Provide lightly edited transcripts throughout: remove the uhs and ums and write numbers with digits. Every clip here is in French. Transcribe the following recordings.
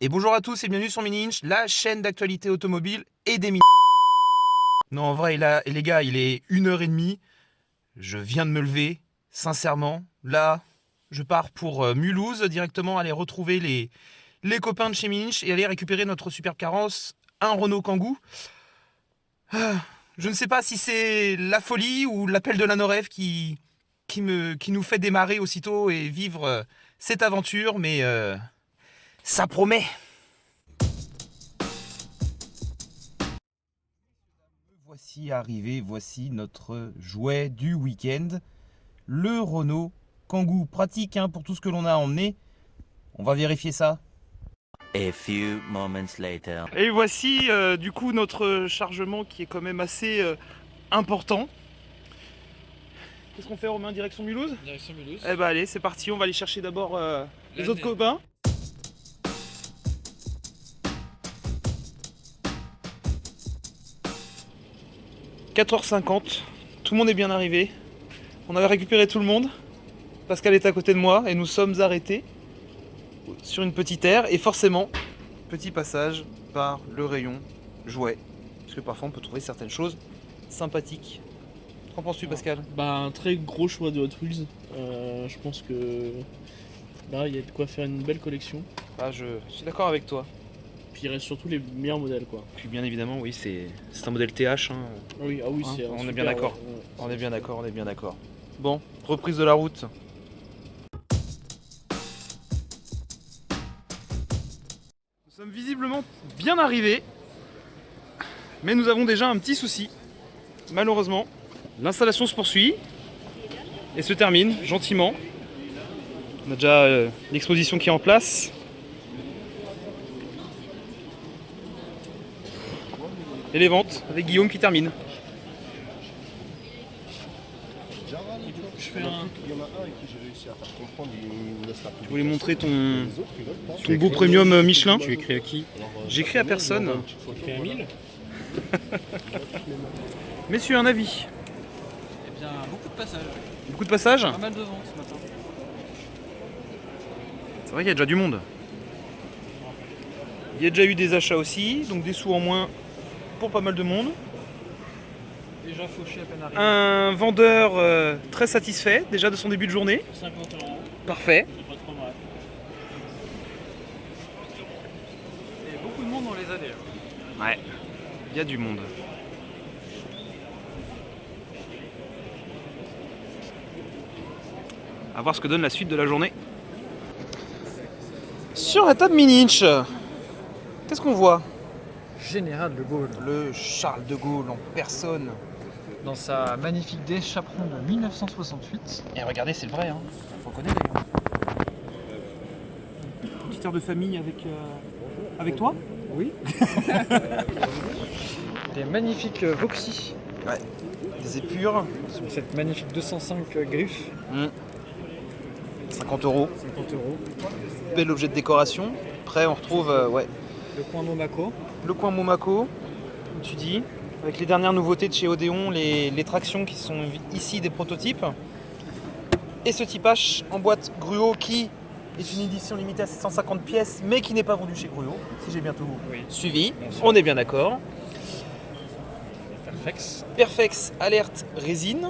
Et bonjour à tous et bienvenue sur Mini Inch, la chaîne d'actualité automobile et des mini. Non, en vrai, les gars, il est 1h30. Je viens de me lever, sincèrement. Là, je pars pour Mulhouse, directement aller retrouver les copains de chez Mini Inch et aller récupérer notre superbe carrosse, un Renault Kangoo. Je ne sais pas si c'est la folie ou l'appel de la Noref qui nous fait démarrer aussitôt et vivre cette aventure, mais ça promet. Voici arrivé, voici notre jouet du week-end, le Renault Kangoo. Pratique pour tout ce que l'on a emmené. On va vérifier ça. A few moments later. Et voici du coup notre chargement qui est quand même assez important. Qu'est-ce qu'on fait, Romain? Direction Mulhouse? Direction Mulhouse. Eh ben allez, c'est parti, on va aller chercher d'abord les autres copains. « 4h50, tout le monde est bien arrivé. On avait récupéré tout le monde. Pascal est à côté de moi et nous sommes arrêtés sur une petite aire. Et forcément, petit passage par le rayon jouets. Parce que parfois on peut trouver certaines choses sympathiques. Qu'en penses-tu, Pascal? Bah, un très gros choix de Hot Wheels. Je pense que là il y a de quoi faire une belle collection. Ah, je suis d'accord avec toi. Puis il reste surtout les meilleurs modèles quoi. Puis bien évidemment, oui, c'est un modèle TH. Ah oui, c'est on est super, bien d'accord. ouais. On est bien d'accord, on est bien d'accord. Bon, reprise de la route. Nous sommes visiblement bien arrivés, mais nous avons déjà un petit souci. Malheureusement, l'installation se poursuit et se termine gentiment. On a déjà l'exposition qui est en place. Et les ventes avec Guillaume qui termine. Je fais un... Tu voulais montrer ton beau premium Michelin? Tu écris à qui? J'écris à personne. Tu écris à 1000? Messieurs, un avis? Eh bien, beaucoup de passages. Beaucoup de passages? Pas mal de ventes ce matin. C'est vrai qu'il y a déjà du monde. Il y a déjà eu des achats aussi, donc des sous en moins pour pas mal de monde. Déjà fauché à peine arrivé. Un vendeur très satisfait déjà de son début de journée. 50 €, Parfait. c'est pas trop mal. Et beaucoup de monde dans les allées. Ouais, il y a du monde. À voir ce que donne la suite de la journée. Sur la table Mini Inch, qu'est-ce qu'on voit? Général de Gaulle, Le Charles de Gaulle en personne. dans sa magnifique D chaperon de 1968. Et regardez, c'est le vrai, hein. Faut connaître. Petite heure de famille avec toi? Oui. Des magnifiques Voxy, Ouais. Des épures. sur cette magnifique 205 griffes, 50 €. 50 €. Bel objet de décoration. Après, on retrouve Le coin Monaco. le coin Monaco, comme tu dis, avec les dernières nouveautés de chez Odéon, les tractions qui sont ici des prototypes. Et ce type H en boîte Gruo qui est une édition limitée à 750 pièces, mais qui n'est pas vendu chez Gruo, si j'ai bien tout suivi. bien sûr. On est bien d'accord. Perfex. Perfex Alerte Résine.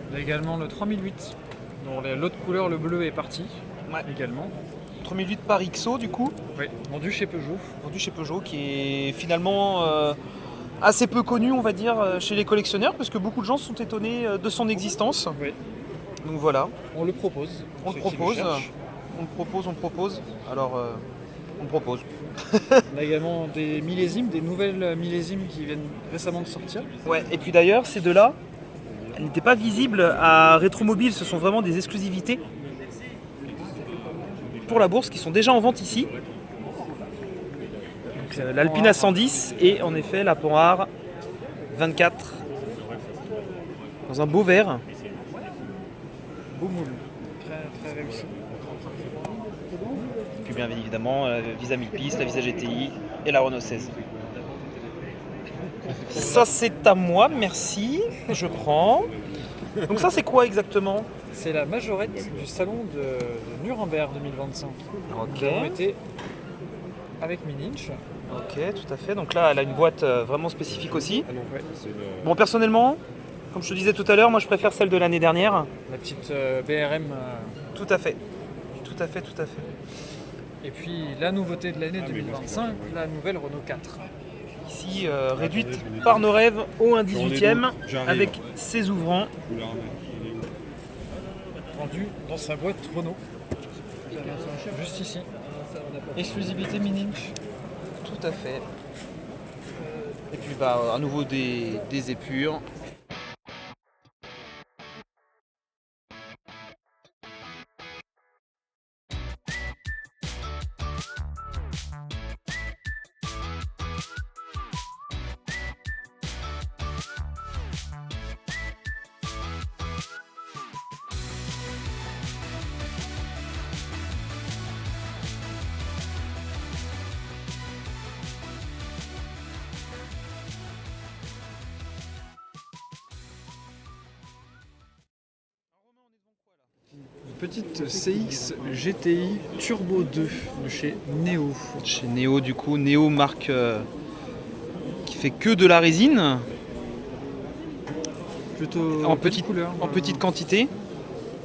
Il y a également le 3008, dont l'autre couleur, le bleu, est parti. Ouais. Également. 3008 par XO du coup, Oui. Vendu chez Peugeot. vendu chez Peugeot, qui est finalement assez peu connu, on va dire, chez les collectionneurs, parce que beaucoup de gens sont étonnés de son existence. Oui. Donc voilà, On le propose. on le ceux qui propose, cherchent. on le propose. Alors, on le propose. On a également des millésimes, des nouvelles millésimes qui viennent récemment de sortir. Ouais, et puis d'ailleurs, ces deux-là, elles n'étaient pas visibles à Rétromobile, ce sont vraiment des exclusivités pour la bourse qui sont déjà en vente ici. Donc, l'Alpina 110 et en effet la Panhard 24 dans un beau vert. Beau moule. Très, très réussi. Et puis bien évidemment, la Visa 1000 pistes, la Visa GTI et la Renault 16. Ça c'est à moi, merci, je prends. Donc ça c'est quoi exactement? C'est la majorette du salon de Nuremberg 2025. Ok. Nous avons été avec Mininch. Ok, tout à fait. Donc là, elle a une boîte vraiment spécifique aussi. Ouais, Bon, personnellement, comme je te disais tout à l'heure, moi je préfère celle de l'année dernière. la petite BRM. Tout à fait. Tout à fait, tout à fait. Et puis la nouveauté de l'année 2025, la nouvelle Renault 4. Ici, réduite par nos rêves au 1/18e J'arrive. avec ses ouvrants. Vendue dans sa boîte Renault. Juste ici. Exclusivité Mininch. Tout à fait. Et puis bah à nouveau des épures. Petite CX GTI Turbo 2 de chez Neo. Chez Neo du coup, Neo marque qui fait que de la résine Plutôt en belle petite, couleur. en petite quantité.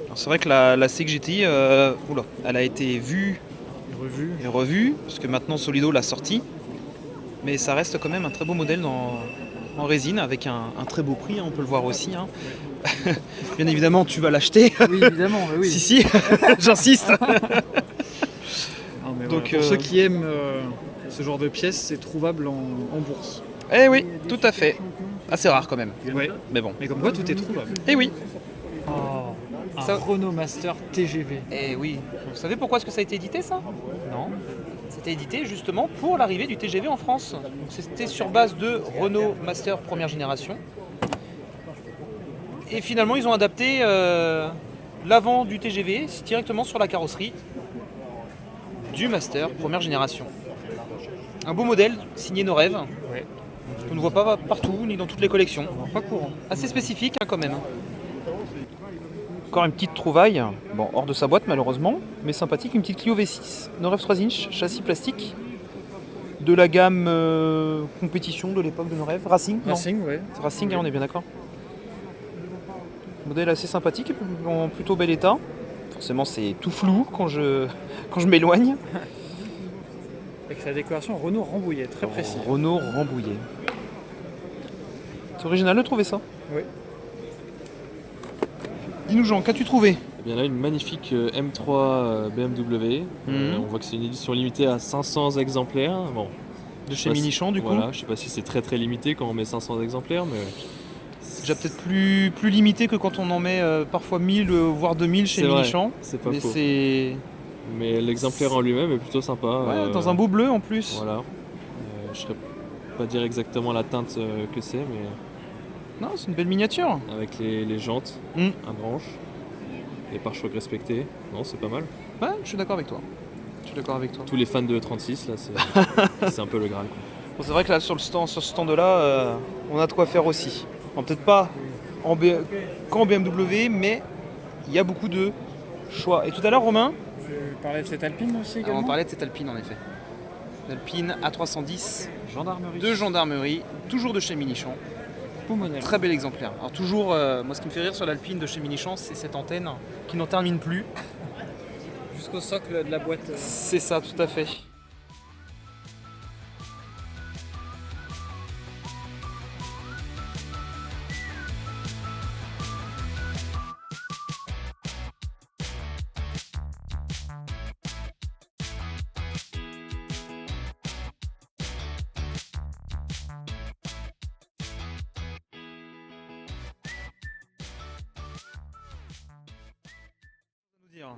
Alors, c'est vrai que la CX GTI, elle a été vue Revue. et revue, parce que maintenant Solido l'a sorti. Mais ça reste quand même un très beau modèle en résine, avec un très beau prix, hein, on peut le voir aussi. Hein. Bien évidemment, tu vas l'acheter. Oui, évidemment, oui. Si, si, j'insiste. Ah, mais Donc, voilà, pour ceux qui aiment ce genre de pièces, c'est trouvable en bourse. Eh oui, tout à fait. Assez rare quand même. Ouais. Mais bon. Mais comme quoi, tout est trouvable. Eh oui. Un Ça- Renault Master TGV. Eh oui. Vous savez pourquoi est-ce que ça a été édité ça? Non. C'était édité justement pour l'arrivée du TGV en France. Donc, c'était sur base de Renault Master première génération. Et finalement, ils ont adapté l'avant du TGV directement sur la carrosserie du Master première génération. Un beau modèle signé nos rêves. Ouais. On ne voit pas partout ni dans toutes les collections. Pas courant. Assez spécifique hein, quand même. Encore une petite trouvaille, bon hors de sa boîte malheureusement, mais sympathique, une petite Clio V6, 9 3 inch, châssis plastique, de la gamme compétition de l'époque de nos rêves, Racing, non, Racing, ouais. c'est Racing, hein, on est bien d'accord. Modèle assez sympathique, et en plutôt bel état. Forcément c'est tout flou quand je m'éloigne. Avec sa décoration Renault Rambouillet, très précis. Renault Rambouillet. C'est original de trouver ça. Oui. Dis-nous Jean, qu'as-tu trouvé? Eh bien là, une magnifique M3 BMW. On voit que c'est une édition limitée à 500 exemplaires. Bon, De je chez sais pas si- Minichamp du coup. Voilà, je sais pas si c'est très limité quand on met 500 exemplaires, mais C'est déjà peut-être plus limité que quand on en met parfois 1000 voire 2000 chez C'est vrai. Minichamp. c'est pas Mais faux. c'est Mais l'exemplaire en lui-même est plutôt sympa. ouais, dans un beau bleu en plus. Voilà. Je ne saurais pas dire exactement la teinte que c'est, mais Non, c'est une belle miniature. avec les jantes Mm. à branches, les pare-chocs respectés. Non, c'est pas mal. Ouais, je suis d'accord avec toi. Tous les fans de E36, là, c'est un peu le Graal, quoi. Bon, c'est vrai que là sur ce stand-là, on a de quoi faire aussi. Bon, peut-être pas qu'en BMW, mais il y a beaucoup de choix. Et tout à l'heure, Romain, Tu parlais de cette Alpine aussi également. on parlait de cette Alpine en effet. L'Alpine A310 Gendarmerie. de gendarmerie, toujours de chez Minichamp. Beau modèle. Très bel exemplaire. Alors toujours, moi ce qui me fait rire sur l'Alpine de chez Minichamp, c'est cette antenne qui n'en termine plus. Jusqu'au socle de la boîte. C'est ça, tout à fait.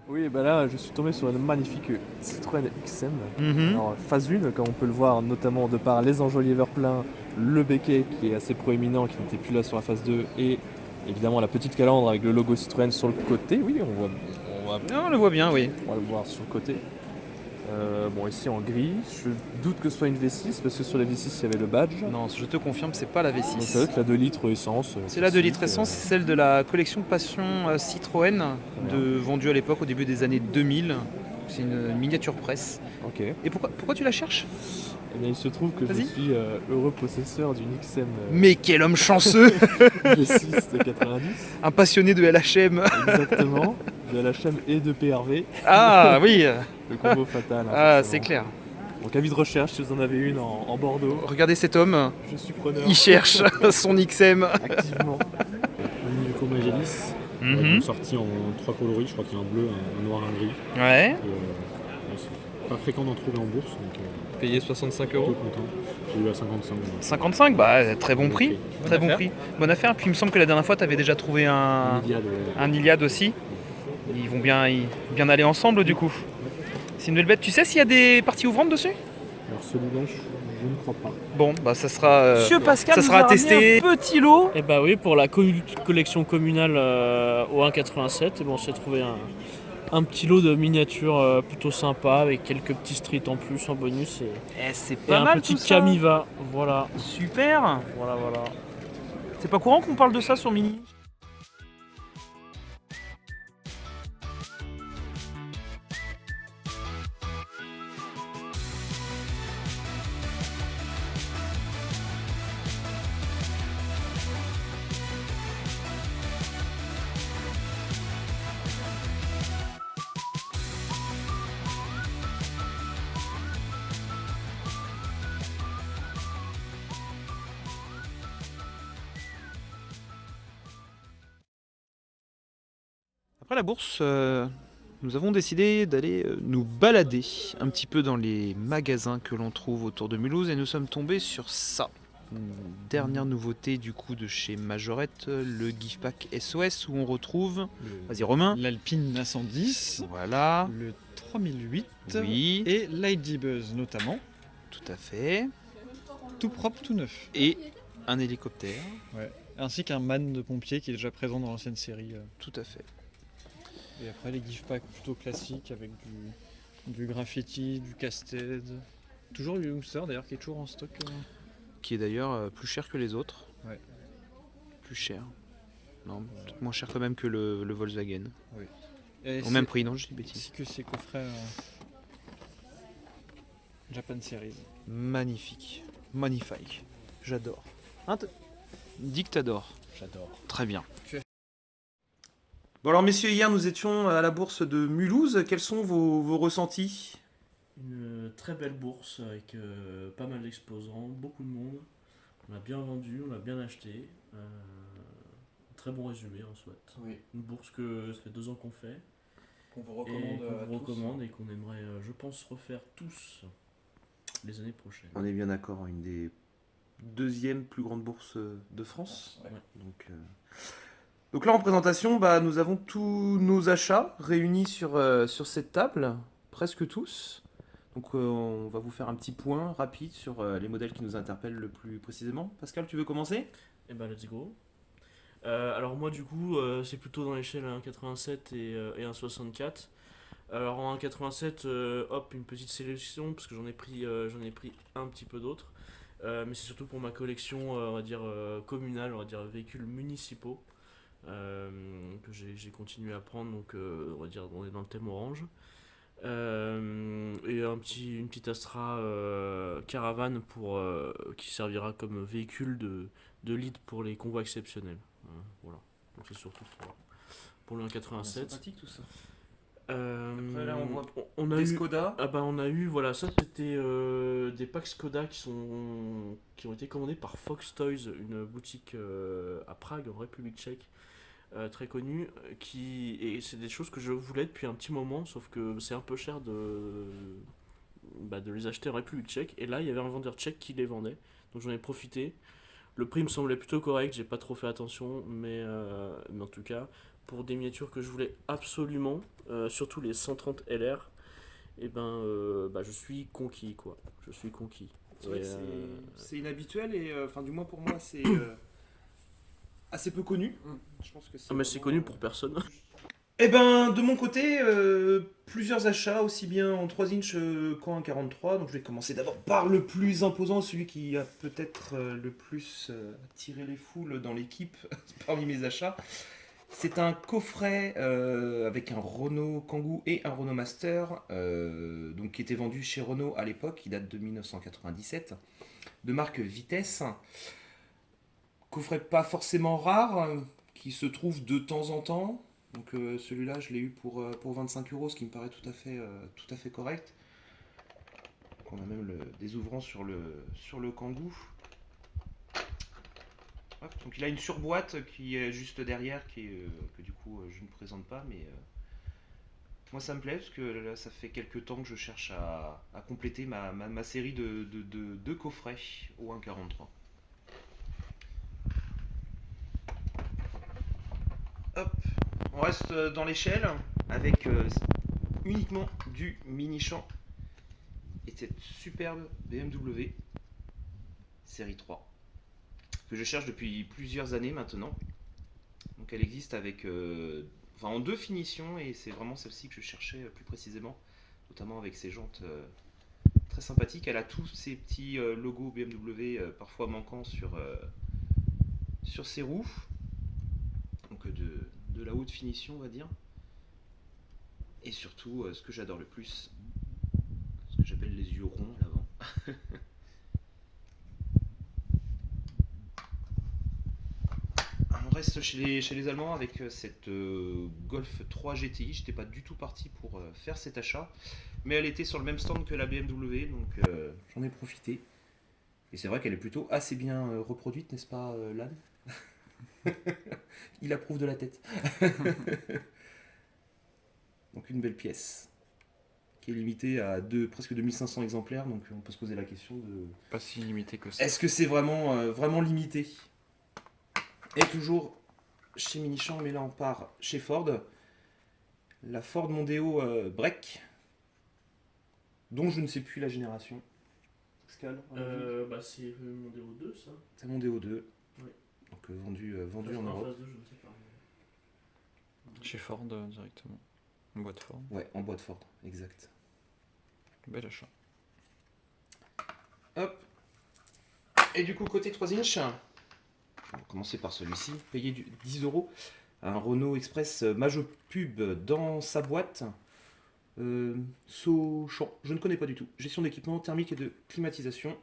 Oui, bah là, je suis tombé sur une magnifique Citroën XM. Mhm. Alors, phase 1, comme on peut le voir, notamment de par les enjoliveurs pleins, le béquet qui est assez proéminent, qui n'était plus là sur la phase 2, et évidemment la petite calandre avec le logo Citroën sur le côté. Oui, on va On le voit bien, oui. le voir sur le côté. Bon, ici en gris. Je doute que ce soit une V6 parce que sur la V6 il y avait le badge. Non, je te confirme, c'est pas la Donc ça V6. doit être la 2 litres essence. C'est la 2 litres classique, essence, c'est celle de la collection Passion Citroën, Très bien. vendue à l'époque au début des années 2000. C'est une miniature presse. Ok. Et pourquoi tu la cherches? Eh bien, il se trouve que je Vas-y. suis heureux possesseur d'une XM Mais quel homme chanceux! V6 de 90. Un passionné de LHM. Exactement. De LHM et de PRV. Ah oui! Le combo fatal. hein, Ah, forcément. c'est clair. Donc avis de recherche si vous en avez une en Bordeaux. Regardez cet homme, Je suis preneur. il cherche son XM. Activement. Magnifico Magellis, Mhm. sorti en 3 coloris, je crois qu'il y a un bleu, un noir, un gris. Ouais. Et, bon, c'est pas fréquent d'en trouver en bourse, donc Payé 65 plutôt euros. content. J'ai eu à 55. 55, bah très bon prix. Ok. Très bon prix. Bonne affaire. Puis il me semble que la dernière fois, tu avais déjà trouvé un Iliad aussi. Ils vont bien aller ensemble du coup. C'est une belle bête. Tu sais s'il y a des parties ouvrantes dessus? Alors celui-là, je ne crois pas. Bon, bah ça sera. Monsieur Pascal ça nous sera a ramené testé. un petit lot. Et bah oui, pour la collection communale au 1,87, et bon, on s'est trouvé un petit lot de miniatures plutôt sympa avec quelques petits streets en plus en bonus C'est et un petit Camiva. Voilà, Super. voilà. C'est pas courant qu'on parle de ça sur Mini. Après la bourse, nous avons décidé d'aller nous balader un petit peu dans les magasins que l'on trouve autour de Mulhouse et nous sommes tombés sur ça. Une dernière nouveauté du coup de chez Majorette, le gift pack SOS où on retrouve, vas-y Romain, L'Alpine A110, voilà, le 3008 oui, et Ladybuzz notamment. tout à fait, Tout propre, tout neuf. et un hélicoptère, Ainsi qu'un man de pompier qui est déjà présent dans l'ancienne série. tout à fait. Et après les gift packs plutôt classiques avec du graffiti, du casted. Toujours le Youngster d'ailleurs qui est toujours en stock. Qui est d'ailleurs plus cher que les autres. Ouais. Plus cher. Non, peut-être moins cher quand même que le Volkswagen. Et Au même prix, non, je dis bêtise. ainsi que ces coffrets Japan Series. Magnifique. Magnifique. J'adore. Hein, dis que t'adores. J'adore. Très bien. Bon alors messieurs, hier nous étions à la bourse de Mulhouse. Quels sont vos ressentis? Une très belle bourse avec pas mal d'exposants, beaucoup de monde. On a bien vendu, on a bien acheté. Très bon résumé en soit. Oui. Une bourse que ça fait 2 ans qu'on fait. Qu'on vous Et qu'on à vous recommande et qu'on aimerait, je pense, refaire tous les années prochaines. On est bien d'accord, une des deuxièmes plus grandes bourses de France. Ouais. Donc là en présentation, bah, nous avons tous nos achats réunis sur cette table, presque tous. Donc on va vous faire un petit point rapide sur les modèles qui nous interpellent le plus précisément. Pascal, tu veux commencer? Et bah let's go. Alors moi du coup c'est plutôt dans l'échelle 1,87 et 1,64. Alors en 1,87 hop une petite sélection parce que j'en ai pris un petit peu d'autres. Mais c'est surtout pour ma collection on va dire communale, on va dire véhicules municipaux que j'ai continué à prendre, donc on va dire on est dans le thème orange. Et une petite Astra Caravane qui servira comme véhicule de lead pour les convois exceptionnels. Voilà, donc c'est surtout pour le 1,87. Sympathique tout ça. Après là, on voit on a des eu, Skoda. ah bah on a eu, voilà, ça c'était des packs Skoda qui ont été commandés par Fox Toys, une boutique à Prague, en République tchèque, très connue, et c'est des choses que je voulais depuis un petit moment, sauf que c'est un peu cher de les acheter en République tchèque, et là il y avait un vendeur tchèque qui les vendait, donc j'en ai profité. Le prix me semblait plutôt correct, j'ai pas trop fait attention, mais en tout cas, pour des miniatures que je voulais absolument, surtout les 130 LR, et je suis conquis quoi. Je suis conquis. C'est vrai que c'est inhabituel et enfin du moins pour moi c'est assez peu connu. Je pense que Ah mais c'est connu pour personne. Eh ben, de mon côté, plusieurs achats, aussi bien en 3 inch qu'en 1,43. Donc je vais commencer d'abord par le plus imposant, celui qui a peut-être le plus attiré les foules dans l'équipe parmi mes achats. C'est un coffret avec un Renault Kangoo et un Renault Master, donc qui était vendu chez Renault à l'époque, qui date de 1997, de marque Vitesse. Coffret pas forcément rare, qui se trouve de temps en temps. Donc celui-là, je l'ai eu pour 25 euros, ce qui me paraît tout à fait correct. On a même des ouvrants sur le Kangoo. Hop, donc il a une surboîte qui est juste derrière, que du coup je ne présente pas, mais moi ça me plaît parce que là ça fait quelques temps que je cherche à compléter ma série de coffrets au 1,43. Hop, on reste dans l'échelle avec uniquement du mini champ et cette superbe BMW série 3 que je cherche depuis plusieurs années maintenant. Donc elle existe avec en deux finitions et c'est vraiment celle-ci que je cherchais plus précisément, notamment avec ses jantes très sympathiques. Elle a tous ces petits logos BMW parfois manquants sur ses roues, donc de la haute finition on va dire. Et surtout ce que j'adore le plus, ce que j'appelle les yeux ronds à l'avant. On reste chez les Allemands avec cette Golf 3 GTI. J'étais pas du tout parti pour faire cet achat, mais elle était sur le même stand que la BMW, donc j'en ai profité. Et c'est vrai qu'elle est plutôt assez bien reproduite, n'est-ce pas, Lan? Il approuve de la tête. Donc une belle pièce qui est limitée à presque 2500 exemplaires, donc on peut se poser la question de... Pas si limité que ça. Est-ce que c'est vraiment limité? Et toujours chez Minichamp, mais là on part chez Ford. La Ford Mondeo Break, dont je ne sais plus la génération. Pascal, C'est le Mondeo 2, ça. c'est Mondeo 2. Oui. Donc vendu Enfin, en Europe. phase 2, je ne sais pas. Chez Ford directement. Une boîte Ford. Ouais, en boîte Ford, exact. Bel achat. Hop. Et du coup, côté 3 inch, on va commencer par celui-ci. Payer 10 euros. Un Renault Express Majo Pub dans sa boîte. Sochaux, je ne connais pas du tout. Gestion d'équipement thermique et de climatisation.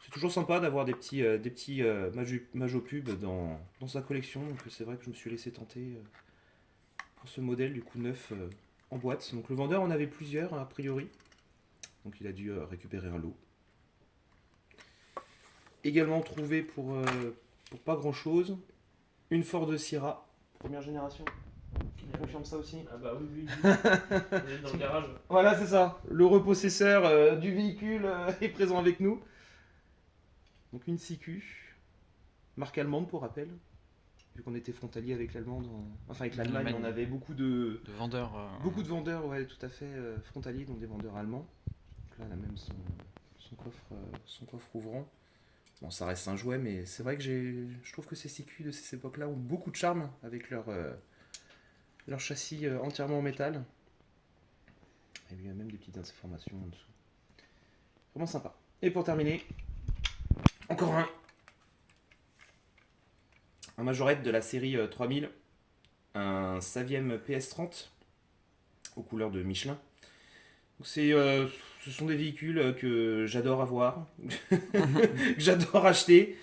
C'est toujours sympa d'avoir des petits Majo Pub dans sa collection. Donc c'est vrai que je me suis laissé tenter pour ce modèle du coup neuf en boîte. Donc le vendeur en avait plusieurs a priori. Donc il a dû récupérer un lot. Également trouvé pour pas grand chose, une Ford Sierra, première génération. Tu confirmes ça aussi? Ah bah oui. On est dans le garage. Voilà, c'est ça. Le repossesseur du véhicule est présent avec nous. Donc une CQ, marque allemande pour rappel. Vu qu'on était frontalier avec l'Allemande, avec l'Allemagne, on avait beaucoup de vendeurs. Beaucoup de vendeurs, ouais, tout à fait frontaliers, donc des vendeurs allemands. Donc là, elle a même son coffre ouvrant. Bon, ça reste un jouet, mais c'est vrai que je trouve que ces CQ de ces époques-là ont beaucoup de charme avec leur châssis entièrement en métal. Et il y a même des petites informations en dessous. Vraiment sympa. Et pour terminer, encore un Majorette de la série 3000, un Saviem PS30 aux couleurs de Michelin. Donc ce sont des véhicules que j'adore avoir, que j'adore acheter.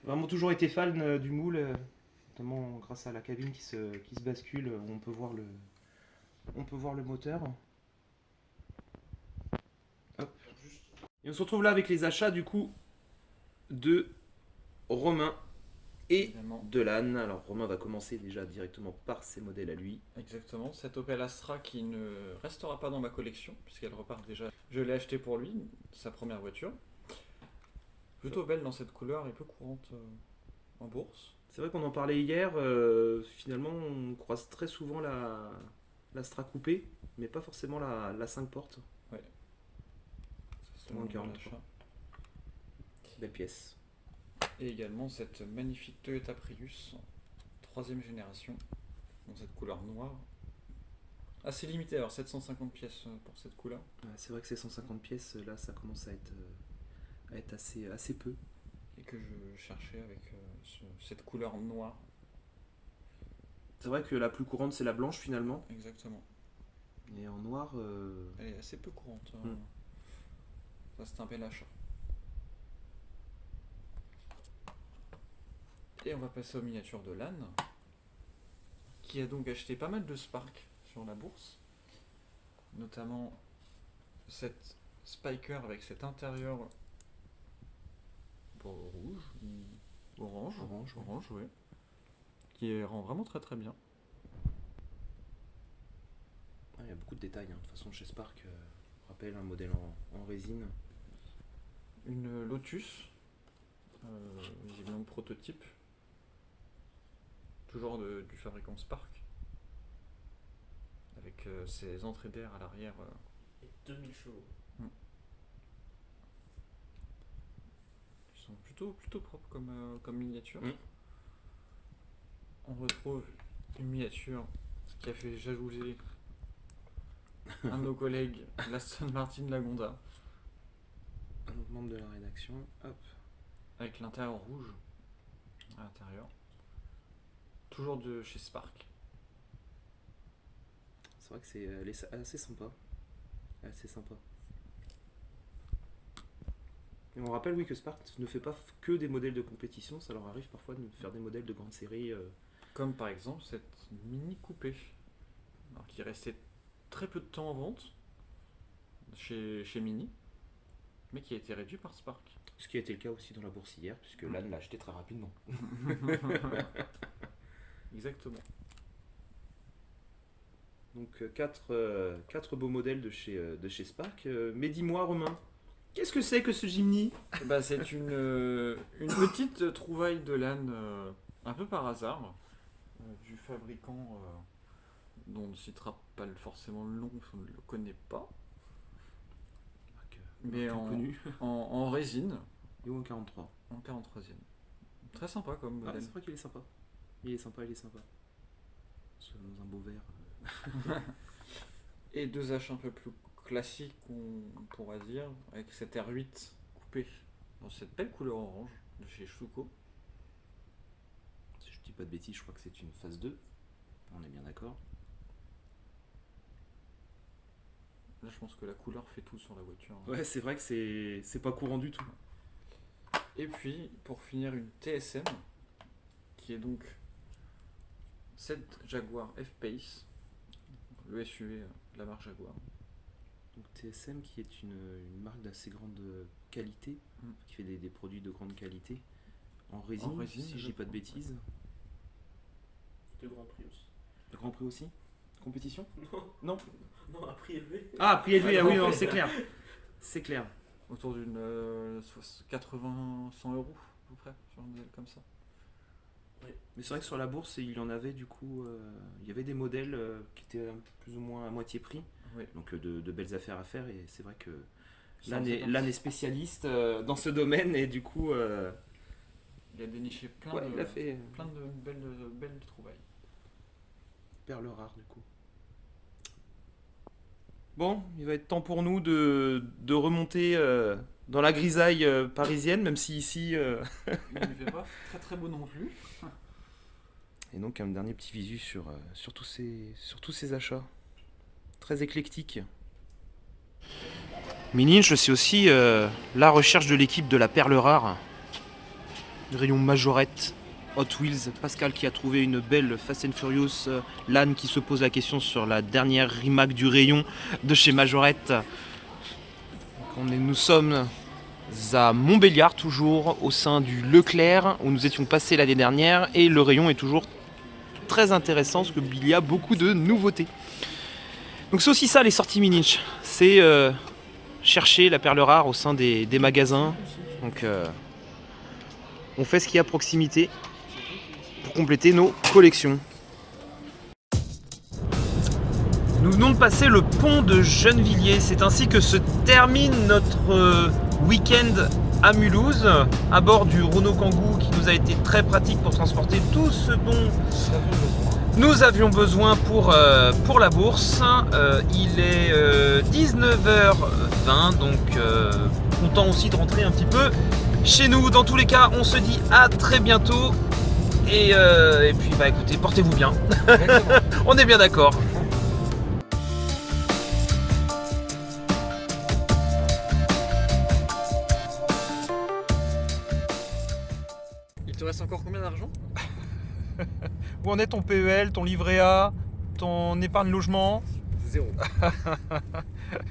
Vraiment toujours été fan du moule, notamment grâce à la cabine qui se bascule, où on peut voir le moteur. Hop. Et on se retrouve là avec les achats du coup de Romain et Évidemment. de l'âne. Alors Romain va commencer déjà directement par ses modèles à lui. Exactement, cette Opel Astra qui ne restera pas dans ma collection, puisqu'elle repart déjà. Je l'ai acheté pour lui, sa première voiture. Plutôt belle dans cette couleur et peu courante en bourse. C'est vrai qu'on en parlait hier, finalement on croise très souvent l'Astra coupée, mais pas forcément la 5 portes. Ouais. C'est Moins un 43. achat. Belle pièce. Et également cette magnifique Toyota Prius, 3ème génération, dans cette couleur noire. assez limité. Alors 750 pièces pour cette couleur. Ouais, c'est vrai que ces 150 pièces, là, ça commence à être assez peu. Et que je cherchais avec cette couleur noire. C'est vrai que la plus courante, c'est la blanche finalement. Exactement. Et en noir, Elle est assez peu courante. Mm. Ça, c'est un bel achat. Et on va passer aux miniatures de LAN, qui a donc acheté pas mal de Spark sur la bourse. Notamment cette Spiker avec cet intérieur rouge, ou orange, ouais. Qui rend vraiment très très bien. il y a beaucoup de détails. De toute façon, chez Spark, je rappelle un modèle en résine. Une Lotus, visiblement prototype, toujours du fabricant Spark, avec ses entrées d'air à l'arrière. Et 2000 chevaux. Qui sont plutôt propres comme miniature. Mm. On retrouve une miniature qui a fait jalouser un de nos collègues, l'Aston Martin Lagonda, Un autre membre de la rédaction. Hop. avec l'intérieur rouge à l'intérieur. Toujours de chez Spark. C'est vrai que elle est assez sympa. Assez sympa. Et on rappelle, oui, que Spark ne fait pas que des modèles de compétition. Ça leur arrive parfois de faire des modèles de grande série. Comme par exemple cette mini coupée, alors qui restait très peu de temps en vente chez Mini, mais qui a été réduit par Spark. Ce qui a été le cas aussi dans la bourse hier, puisque LAN l'a acheté très rapidement. Exactement. Donc 4 beaux modèles de chez Spark. Mais dis-moi, Romain, qu'est-ce que c'est que ce Jimny? Bah, c'est une petite trouvaille de LAN un peu par hasard du fabricant dont on ne citera pas forcément le nom parce qu'on ne le connaît pas, mais en résine, Et en 43. en 43e. Très sympa comme Ah, modèle. c'est vrai qu'il est sympa. Il est sympa. Dans un beau vert. Et deux achats un peu plus classiques, on pourra dire, avec cette R8 coupée dans cette belle couleur orange de chez Shuko. Si je dis pas de bêtises, je crois que c'est une phase 2. On est bien d'accord. Là, je pense que la couleur fait tout sur la voiture. Ouais, c'est vrai que c'est pas courant du tout. Et puis, pour finir, une TSM, qui est donc cette Jaguar F-Pace, le SUV de la marque Jaguar. Donc TSM qui est une marque d'assez grande qualité, qui fait des produits de grande qualité. En résine, si je dis pas de bêtises. De Grand Prix aussi. Le Grand Prix aussi? Compétition? Non, à prix élevé. Ah, prix élevé, ah oui, non, c'est clair. C'est clair. Autour d'une 80-100 euros à peu près, sur un modèle comme ça. Mais c'est vrai que sur la bourse, il y en avait du coup, il y avait des modèles qui étaient plus ou moins à moitié prix. Oui. Donc de belles affaires à faire, et c'est vrai que Ça, l'un est spécialiste dans ce domaine, et du coup, il a déniché plein ouais, il a fait de belles trouvailles. perle rare du coup. Bon, il va être temps pour nous de remonter dans la grisaille parisienne, même si ici... Il ne fait pas très très beau non plus. Et donc un dernier petit visu sur tous ces achats. Très éclectiques. Mininch, c'est aussi la recherche de l'équipe de la perle rare. Le rayon majorette, Hot Wheels, Pascal qui a trouvé une belle Fast and Furious, Lan qui se pose la question sur la dernière rimac du rayon de chez Majorette. Nous sommes à Montbéliard, toujours au sein du Leclerc, où nous étions passés l'année dernière, et le rayon est toujours très intéressant parce qu'il y a beaucoup de nouveautés. Donc c'est aussi ça les sorties Mininch, c'est chercher la perle rare au sein des magasins. Donc on fait ce qu'il y a à proximité pour compléter nos collections. Nous venons de passer le pont de Gennevilliers, c'est ainsi que se termine notre week-end à Mulhouse, à bord du Renault Kangoo qui nous a été très pratique pour transporter tout ce dont nous avions besoin pour la bourse. Il est 19h20, donc content aussi de rentrer un petit peu chez nous. Dans tous les cas, on se dit à très bientôt. Et puis bah écoutez, portez-vous bien. On est bien d'accord. Il te reste encore combien d'argent? Où en est ton PEL, ton livret A, ton épargne logement? 0.